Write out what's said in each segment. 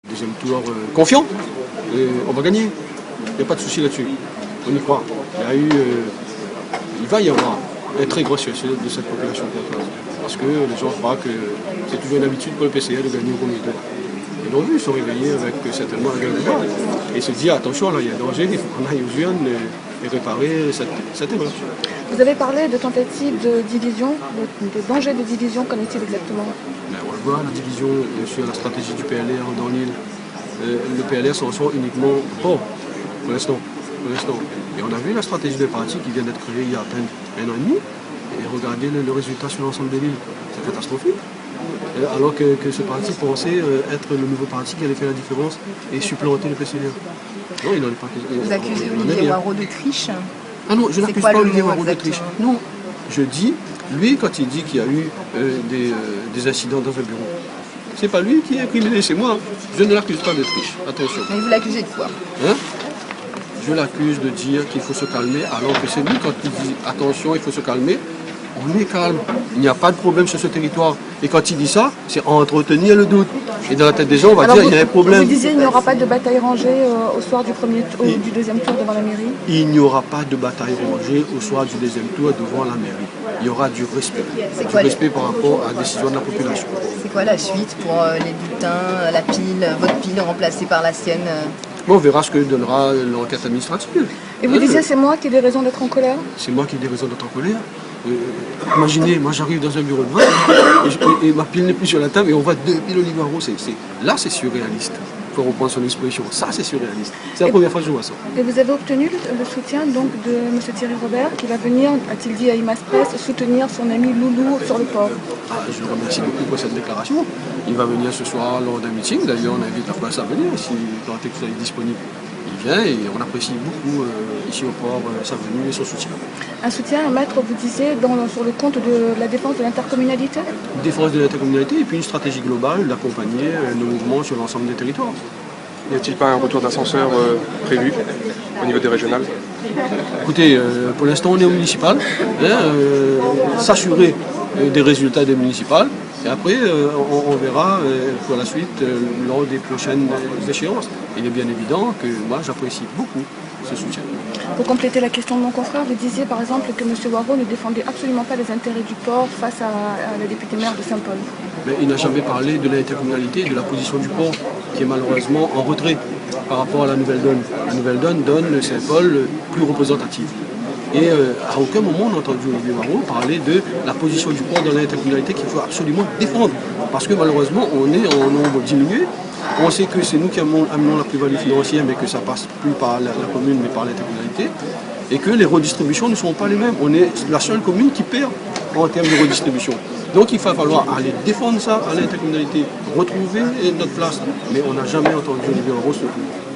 Deuxième tour confiant, on va gagner. Il n'y a pas de souci là-dessus. On y croit. Il va y avoir un très gros succès de cette population quintoise. Parce que les gens croient que c'est toujours une habitude pour le PCA de gagner au premier tour. Ils l'ont vu, ils sont réveillés avec certainement un gain de voix. Et se disent attention, là il y a danger, il faut qu'on aille aux urnes et réparer cette erreur. Vous avez parlé de tentatives de division, de danger de division, qu'en est-il exactement? Ben, on le voit, la division sur la stratégie du PLR dans l'île. Le PLR s'en sort uniquement pour l'instant. Et on a vu la stratégie des partis qui vient d'être créée il y a à peine 1 an et demi. Et regardez le résultat sur l'ensemble de l'île. C'est catastrophique. Alors que ce parti pensait être le nouveau parti qui allait faire la différence et supplanter le PCDR. Non, il n'en est pas. Vous accusez Olivier Warraud de triche? Ah non, je n'accuse pas Olivier Warraud de triche. Non, je dis, lui, quand il dit qu'il y a eu des incidents dans un bureau, c'est pas lui qui est incriminé, c'est moi. Je ne l'accuse pas de triche, attention. Mais vous l'accusez de quoi? Je l'accuse de dire qu'il faut se calmer, alors que c'est lui, quand il dit attention, il faut se calmer, on est calme. Il n'y a pas de problème sur ce territoire. Et quand il dit ça, c'est entretenir le doute. Et dans la tête des gens, on va dire qu'il y a un problème. Vous disiez qu'il n'y aura pas de bataille rangée au soir du deuxième tour devant la mairie? Il n'y aura pas de bataille rangée au soir du deuxième tour devant la mairie. Il y aura du respect. Du respect par rapport à la décision de la population. C'est quoi la suite pour les bulletins, la pile, votre pile remplacée par la sienne? Bon, on verra ce que donnera l'enquête administrative. Et vous disiez c'est moi qui ai des raisons d'être en colère? C'est moi qui ai des raisons d'être en colère. Imaginez, moi j'arrive dans un bureau de vote et ma pile n'est plus sur la table et on voit 2 piles Olivier Warraud. Là c'est surréaliste, pour reprendre son expression. Ça c'est surréaliste. C'est la première fois que je vois ça. Et vous avez obtenu le soutien donc de M. Thierry Robert qui va venir, a-t-il dit à Image Presse, soutenir son ami Loulou sur le port? Je le remercie beaucoup pour cette déclaration. Il va venir ce soir lors d'un meeting. D'ailleurs on invite la presse à venir si tant est que ça est disponible. Il vient et on apprécie beaucoup ici au port sa venue et son soutien. Un soutien à mettre, vous disiez, sur le compte de la défense de l'intercommunalité? Défense de l'intercommunalité et puis une stratégie globale d'accompagner nos mouvements sur l'ensemble des territoires. N'y a-t-il pas un retour d'ascenseur prévu au niveau des régionales? Écoutez, pour l'instant on est au municipal, s'assurer des résultats des municipales et après on verra pour la suite lors des prochaines échéances. Il est bien évident que moi j'apprécie beaucoup ce soutien. Pour compléter la question de mon confrère, vous disiez par exemple que M. Warraud ne défendait absolument pas les intérêts du port face à la députée maire de Saint-Paul. Mais il n'a jamais parlé de l'intercommunalité et de la position du port qui est malheureusement en retrait par rapport à la nouvelle donne. La nouvelle donne Saint-Paul plus représentative. Et à aucun moment on a entendu Olivier Warraud parler de la position du port dans l'intercommunalité qu'il faut absolument défendre. Parce que malheureusement on est en nombre diminué. On sait que c'est nous qui amenons la plus-value financière, mais que ça passe plus par la commune, mais par l'intercommunalité. Et que les redistributions ne sont pas les mêmes. On est la seule commune qui perd en termes de redistribution. Donc il va falloir aller défendre ça à l'intercommunalité, retrouver notre place. Mais on n'a jamais entendu Olivier Warraud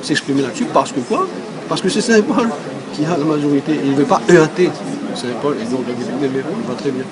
s'exprimer là-dessus. Parce que quoi? Parce que c'est Saint-Paul qui a la majorité. Il ne veut pas heurter Saint-Paul. Et donc le député maire, il va très bien.